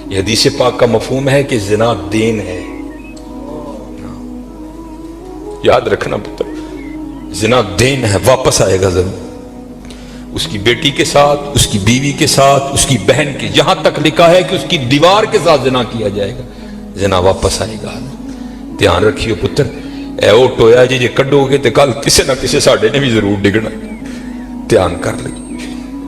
یہ حدیث پاک کا مفہوم ہے کہ زنا دین ہے. یاد رکھنا پتر، زنا دین ہے، واپس آئے گا ضرور. اس کی بیٹی کے ساتھ، اس کی بیوی کے ساتھ، اس کی بہن کے، یہاں تک لکھا ہے کہ اس کی دیوار کے ساتھ زنا کیا جائے گا، زنا واپس آئے گا. دھیان رکھیو پتر، اے او ٹویا جی جے کڈو گے تو کل کسی نہ کسی ساڈے نے بھی ضرور ڈگنا. دھیان کر لیں.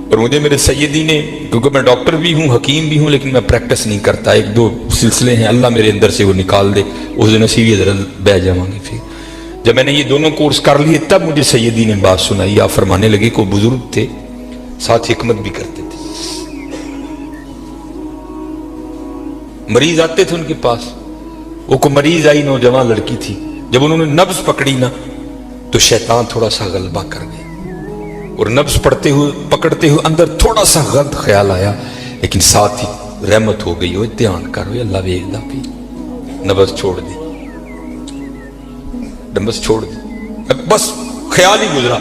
اور مجھے میرے سیدی نے، کیونکہ میں ڈاکٹر بھی ہوں، حکیم بھی ہوں، لیکن میں پریکٹس نہیں کرتا. ایک دو سلسلے ہیں، اللہ میرے اندر سے وہ نکال دے، اس دن اسی ذرا بہ جاؤں گے. پھر جب میں نے یہ دونوں کورس کر لیے تب مجھے سیدی نے بات سنائی. آپ فرمانے لگے کوئی بزرگ تھے، ساتھ حکمت بھی کرتے تھے. مریض آتے تھے ان کے پاس، وہ کو مریض آئی، نوجوان لڑکی تھی. جب انہوں نے نبض پکڑی نا تو شیطان تھوڑا سا غلبہ کر گیا، اور نبض پکڑتے ہوئے اندر تھوڑا سا غلط خیال آیا، لیکن ساتھ ہی رحمت ہو گئی. دھیان کرو، اللہ ویکھدا پی. نبض چھوڑ دی، نبض چھوڑ دی، بس خیال ہی گزرا.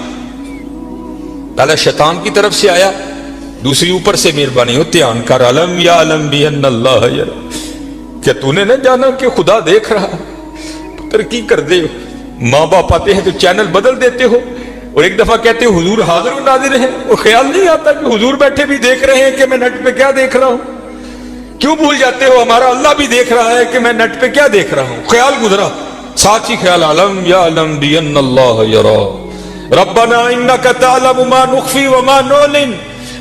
پہلا شیطان کی طرف سے آیا، دوسری اوپر سے مہربانی ہو. دھیان کر، علم یا علم بھی ان اللہ یرا. کیا تو نے نہ جانا کہ خدا دیکھ رہا؟ پتر کی کر دے ہو، ماں باپ آتے ہیں تو چینل بدل دیتے ہو، اور ایک دفعہ کہتے ہو حضور حاضر و ناظر ہیں، اور خیال نہیں آتا کہ حضور بیٹھے بھی دیکھ رہے ہیں کہ میں نیٹ پہ کیا دیکھ رہا ہوں. کیوں بھول جاتے ہو ہمارا اللہ بھی دیکھ رہا ہے کہ میں نیٹ پہ کیا دیکھ رہا ہوں. خیال گزرا، ساتھ ہی خیال، علم یا علم بھی ان اللہ یرا. ربنا انک تعلم ما نخفی وما نعلن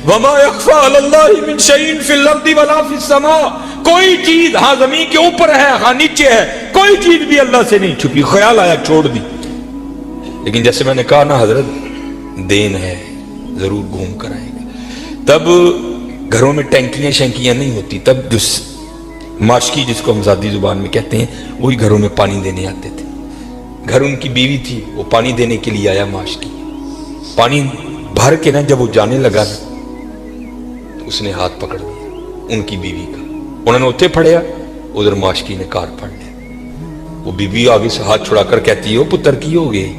وما یخفی علی اللہ من شیء فی الارض ولا فی السماء. کوئی چیز ہاں زمین کے اوپر ہے، ہاں نیچے ہے، کوئی چیز بھی اللہ سے نہیں چھپی. خیال آیا، چھوڑ دی. لیکن جیسے میں نے کہا نا حضرت، دین ہے، ضرور گھوم کر آئے گا. تب گھروں میں ٹینکیاں شینکیاں نہیں ہوتی، تب جو ماشکی جس کو ہم ذاتی زبان میں کہتے ہیں، وہی گھروں میں پانی دینے آتے تھے. گھر ان کی بیوی تھی، وہ پانی دینے کے لیے آیا. ماشکی پانی بھر کے نا جب وہ جانے لگا نا تو اس نے ہاتھ پکڑ لیا ان کی بیوی کا. انہوں نے اتنے پھڑیا، ادھر ماشکی نے کار پھڑ لیا. وہ بیوی آگے سے ہاتھ چھڑا کر کہتی ہے، وہ پتر کی ہو گئے.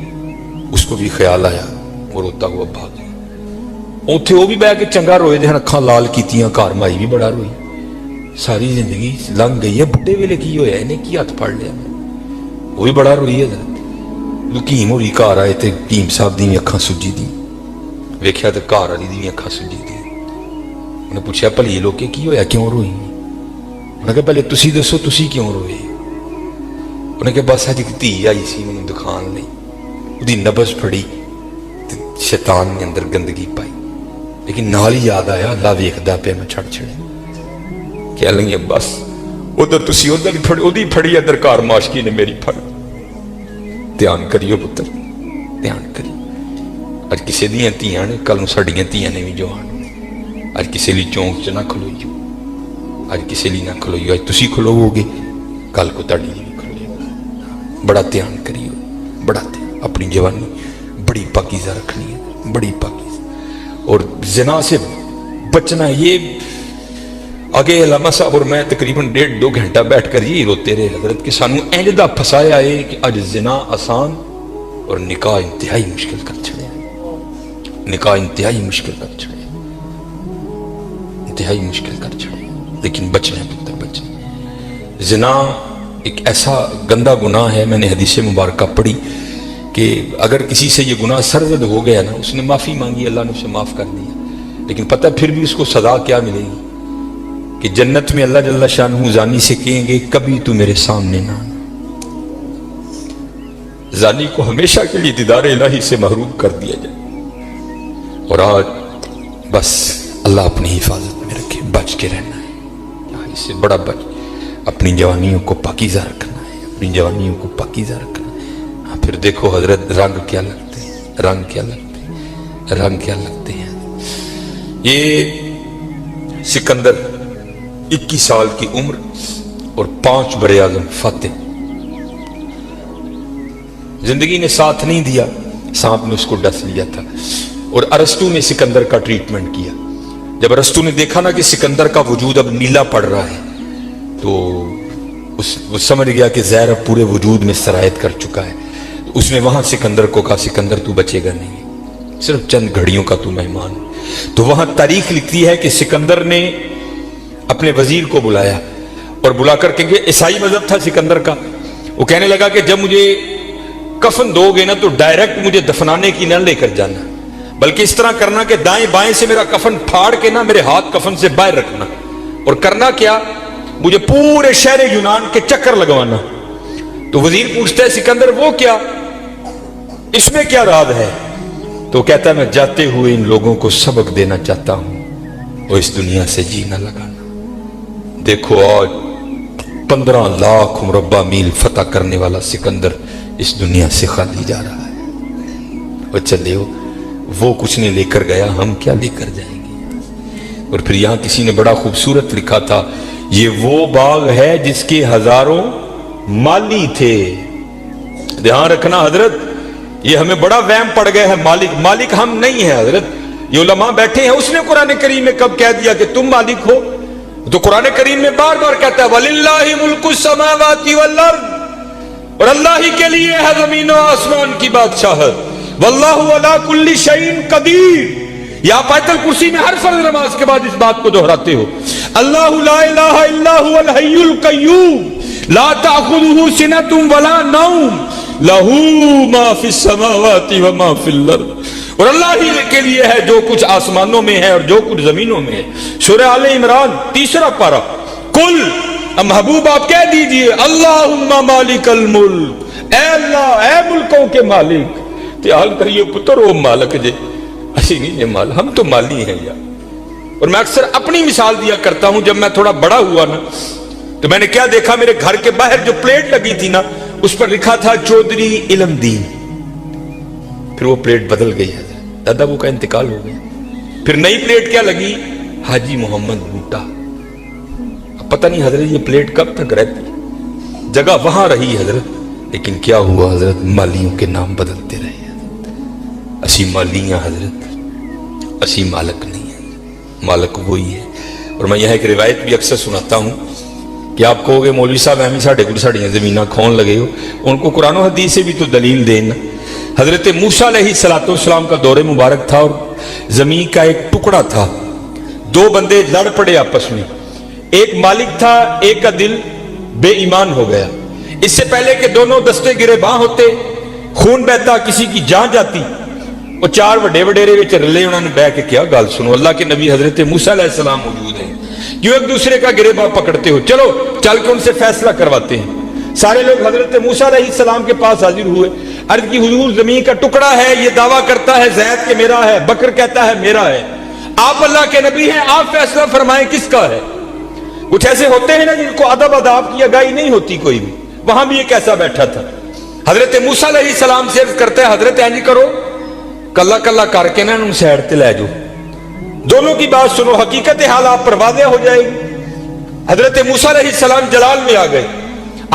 اس کو بھی خیال آیا، وہ روتا ہوا بھاگ گیا. اتنے وہ بھی بہ کے چنگا روئے دے، اکھاں لال کیتیاں. گھر مائی بھی بڑا روئی. ساری زندگی لنگ گئی ہے، بڈھے ویلے کی ہویا، انہیں کی ہاتھ پھڑ لیا. وہ بھی بڑا روئی ہے. لکیم ہوئی گھر آئے تے حکیم صاحب دی اکھاں سجی دی. ویکھیا تے گھر والی دی اکھاں سجی دی. انہیں پوچھا بھلی لوکے کی ہویا، کیوں روئی؟ انہیں کہا پہلے تسی دسو تسی کیوں روئے؟ انہیں کہا بس اج ایک دھی آئی سی مینوں دکھان لئی، دی نبض پھڑی تے شیطان نے اندر گندگی پائی. لیکن نال ہی یاد آیا، اللہ ویکھدا پیا، میں چھڑ چھڑے. کہہ لیں بس ادھر تسی ادھر پھڑی، ادھی پھڑی ادھر کار ماشکی نے میری پھڑ. دھیان کریو پتر، دھیان کریو. اج کسی دیاں تیاں نے، کل نوں ساڈیاں تیاں نے بھی جوان. اج کسی لی چونک چ نہ کھلوئیو، اج کسی لی نہ کھلوئیو. اج تسی کھلوو گے، کل کو تاڈی بھی کھلوئے گا. بڑا دھیان کریو، بڑا دھیان. اپنی جوانی بڑی پاکیزہ رکھنی ہے، بڑی پاکیزہ. اور زنا سے بچنا. یہ آگے علامہ صاحب اور میں تقریباً 1.5-2 گھنٹہ بیٹھ کر یہی روتے رہے حضرت کہ سانو اینج دا پھسایا ہے کہ اج زنا آسان اور نکاح انتہائی مشکل کر چھڑے. نکاح انتہائی مشکل کر چھڑے، انتہائی مشکل کر چھڑے. لیکن بچنا ہے پتر، بچنا. زنا ایک ایسا گندا گناہ ہے، میں نے حدیث مبارکہ پڑھی کہ اگر کسی سے یہ گناہ سرزد ہو گیا نا، اس نے معافی مانگی، اللہ نے اسے معاف کر دیا. لیکن پتہ پھر بھی اس کو سزا کیا ملے گی کہ جنت میں اللہ جل شانہ زانی سے کہیں گے کبھی تو میرے سامنے نہ آنا. زانی کو ہمیشہ کے لیے دیدار الہی سے محروم کر دیا جائے. اور آج بس اللہ اپنی حفاظت میں رکھے، بچ کے رہنا ہے. اس سے بڑا بچ، اپنی جوانیوں کو پاکیزہ رکھنا ہے، اپنی جوانیوں کو پاکیزہ رکھنا ہے. پھر دیکھو حضرت رنگ کیا لگتے ہیں، رنگ کیا لگتے ہیں، رنگ کیا لگتے ہیں. یہ سکندر 21 سال کی عمر اور 5 بر اعظم فاتح. زندگی نے ساتھ نہیں دیا، سانپ نے اس کو ڈس لیا تھا. اور ارسطو نے سکندر کا ٹریٹمنٹ کیا. جب ارسطو نے دیکھا نا کہ سکندر کا وجود اب نیلا پڑ رہا ہے تو وہ سمجھ گیا کہ زہر اب پورے وجود میں سرایت کر چکا ہے. تو اس نے وہاں سکندر کو کہا سکندر تو بچے گا نہیں، صرف چند گھڑیوں کا تو مہمان. تو وہاں تاریخ لکھتی ہے کہ سکندر نے اپنے وزیر کو بلایا اور بلا کر کہیں گے عیسائی مذہب تھا سکندر کا. وہ کہنے لگا کہ جب مجھے کفن دو گے نا تو ڈائریکٹ مجھے دفنانے کی نہ لے کر جانا، بلکہ اس طرح کرنا کہ دائیں بائیں سے میرا کفن پھاڑ کے نا میرے ہاتھ کفن سے باہر رکھنا، اور کرنا کیا، مجھے پورے شہر یونان کے چکر لگوانا. تو وزیر پوچھتا ہے سکندر وہ کیا، اس میں کیا راز ہے؟ تو کہتا ہے میں جاتے ہوئے ان لوگوں کو سبق دینا چاہتا ہوں اور اس دنیا سے جینا لگانا. دیکھو آج 15 لاکھ مربع میل فتح کرنے والا سکندر اس دنیا سے خالی جا رہا ہے. اور چلے وہ کچھ نہیں لے کر گیا، ہم کیا لے کر جائیں گے؟ اور پھر یہاں کسی نے بڑا خوبصورت لکھا تھا، یہ وہ باغ ہے جس کے ہزاروں مالی تھے. دھیان رکھنا حضرت، یہ ہمیں بڑا وہم پڑ گیا ہے، مالک ہم نہیں ہیں حضرت. یہ علماء بیٹھے ہیں، اس نے قرآن کریم میں کب کہہ دیا کہ تم مالک ہو؟ تو قرآن کریم میں بار بار کہتا ہے وَلِلَّهِ مُلْكُ السَّمَاوَاتِ وَالْأَرْضِ، اور اللہ ہی کے لیے ہے زمین و آسمان کی بادشاہت. وَاللَّهُ عَلَىٰ كُلِّ شَيْءٍ قَدِيرٌ، یا آیت الکرسی میں ہر فرض نماز کے بعد اس بات کو دہراتے ہو. اللہ لا الہ الا هو الحی القیوم لا تأخذه سنة ولا نوم لہ ما فی السماوات وما فی الارض، اور اللہ ہی کے لیے ہے جو کچھ آسمانوں میں ہے اور جو کچھ زمینوں میں ہے. سورہ آل عمران 3 پارہ. کل، محبوب آپ کہہ دیجئے اللہم مالک الملک، اے اللہ اے ملکوں کے مالک. تیال کریے پتر وہ مالک جے، اسی نہیں مال، ہم تو مالی ہیں یار. اور میں اکثر اپنی مثال دیا کرتا ہوں، جب میں تھوڑا بڑا ہوا نا تو میں نے کیا دیکھا، میرے گھر کے باہر جو پلیٹ لگی تھی نا اس پر لکھا تھا چودھری علم دین. پھر وہ پلیٹ بدل گئی ہے، دادا وہ کا انتقال ہو گیا. پھر نئی پلیٹ کیا لگی، حاجی محمد بوٹا. اب پتہ نہیں حضرت یہ پلیٹ کب تک رہتی، جگہ وہاں رہی حضرت، لیکن کیا ہوا حضرت، مالیوں کے نام بدلتے رہے حضرت. اسی مالیاں حضرت، اسی مالک نہیں ہے، مالک وہی ہے. اور میں یہ ایک روایت بھی اکثر سناتا ہوں کہ آپ کہو گے مولوی صاحب ایمی ساڑھے کچھ ساڑھیاں زمینہ کھون لگے ہو، ان کو قرآن و حدیث سے بھی تو دلیل دینا. حضرت موسیٰ علیہ السلام کا دور مبارک تھا اور زمین کا ایک ٹکڑا تھا. 2 بندے لڑ پڑے آپس میں، ایک مالک تھا، ایک کا دل بے ایمان ہو گیا. اس سے پہلے کہ دونوں دستے گرے باں ہوتے، خون بہتا، کسی کی جان جاتی، وہ 4 وڈے وڈیرے وچ رلے، انہوں نے بیٹھ کے کیا گل سنو، اللہ کے نبی حضرت موسیٰ علیہ السلام موجود ہیں، کیوں ایک دوسرے کا گرے باں پکڑتے ہو، چلو چل کے ان سے فیصلہ کرواتے ہیں. سارے لوگ حضرت موسیٰ علیہ السلام کے پاس حاضر ہوئے، عرض کی حضور زمین کا ٹکڑا ہے، یہ دعویٰ کرتا ہے زید کہ میرا ہے، بکر کہتا ہے میرا ہے، آپ اللہ کے نبی ہیں، آپ فیصلہ فرمائیں کس کا ہے. کچھ ایسے ہوتے ہیں نا جن کو ادب آداب کی آگاہی نہیں ہوتی کوئی بھی، وہاں بھی ایک ایسا بیٹھا تھا. حضرت موسیٰ علیہ السلام سے عرض کرتا ہے حضرت اینج کرو، کلا کلا کر کے نا ان سیڈ تے لے جاؤ، دونوں کی بات سنو، حقیقت حال آپ پر واضح ہو جائے گی. حضرت موسیٰ علیہ السلام جلال میں آ گئے.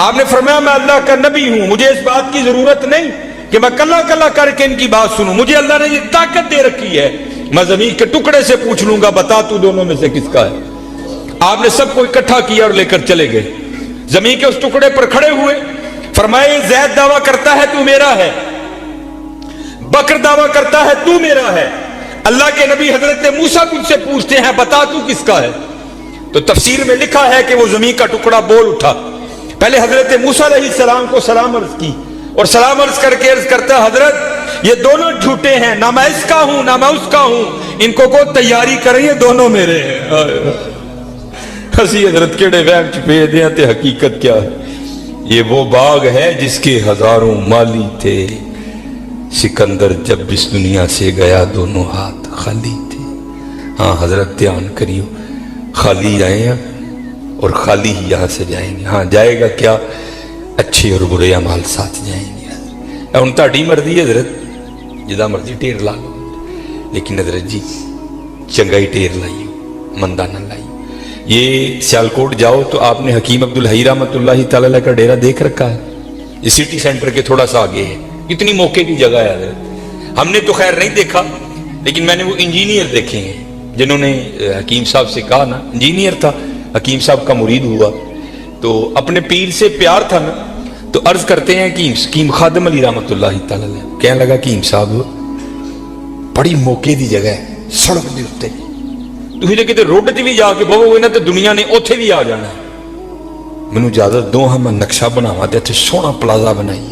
آپ نے فرمایا میں اللہ کا نبی ہوں، مجھے اس بات کی ضرورت نہیں کہ میں کلا کلا کر کے ان کی بات سنوں، مجھے اللہ نے یہ طاقت دے رکھی ہے، میں زمین کے ٹکڑے سے پوچھ لوں گا بتا تو دونوں میں سے کس کا ہے. آپ نے سب کو اکٹھا کیا اور لے کر چلے گئے. زمین کے اس ٹکڑے پر کھڑے ہوئے، فرمایا زید دعویٰ کرتا ہے تو میرا ہے، بکر دعویٰ کرتا ہے تو میرا ہے، اللہ کے نبی حضرت موسیٰ تجھ سے پوچھتے ہیں بتا تو کس کا ہے. تو تفسیر میں لکھا ہے کہ وہ زمین کا ٹکڑا بول اٹھا. پہلے حضرت موسیٰ علیہ السلام کو سلام عرض کی اور سلام عرض کر کے عرض کرتا ہے حضرت یہ دونوں جھوٹے ہیں، نہ میں اس کا ہوں نہ میں اس کا ہوں، ان کو تیاری کریں، یہ دونوں میرے ہیں. ہسی حضرت کیڑے وہم چھپے دیا تے حقیقت کیا ہے. یہ وہ باغ ہے جس کے ہزاروں مالی تھے، سکندر جب اس دنیا سے گیا دونوں ہاتھ خالی تھے. ہاں حضرت دھیان کریو، خالی آئے ہیں اور خالی ہی یہاں سے جائیں گے. ہاں جائے گا کیا، اچھے اور برے اعمال ساتھ جائیں گے. ان تہاڈی مرضی ہے حضرت، جدا مرضی ٹیر لا لو، لیکن حضرت جی چنگائی ٹیر لائیو، مندہ نہ لائیو. یہ سیالکوٹ جاؤ تو آپ نے حکیم عبدالحی رحمۃ اللہ تعالی کا ڈیرا دیکھ رکھا ہے، یہ سٹی سینٹر کے تھوڑا سا آگے ہے. کتنی موقع کی جگہ ہے حضرت. ہم نے تو خیر نہیں دیکھا، لیکن میں نے وہ انجینئر دیکھے ہیں جنہوں نے حکیم صاحب سے کہا نا، انجینئر تھا، حکیم صاحب کا مرید ہوا تو اپنے پیر سے پیار تھا نا، تو عرض کرتے ہیں کہ حکیم خادم علی رحمۃ اللہ تعالی کہنے لگا کہ حکیم صاحب بڑی موقع دی جگہ ہے، سڑک دے اتے ਤੁਸੀਂ ਜੇ ਕਿਤੇ ਰੋਡ 'ਚ ਵੀ ਜਾ ਕੇ ਬਹੋਗੇ ਨਾ ਤੇ ਦੁਨੀਆ ਨੇ ਉੱਥੇ ਵੀ ਆ ਜਾਣਾ। ਮੈਨੂੰ ਇਜਾਜ਼ਤ ਦੋ ਹਾਂ ਮੈਂ ਨਕਸ਼ਾ ਬਣਾਵਾਂ ਤੇ ਇੱਥੇ ਸੋਹਣਾ ਪਲਾਜ਼ਾ ਬਣਾਈਏ।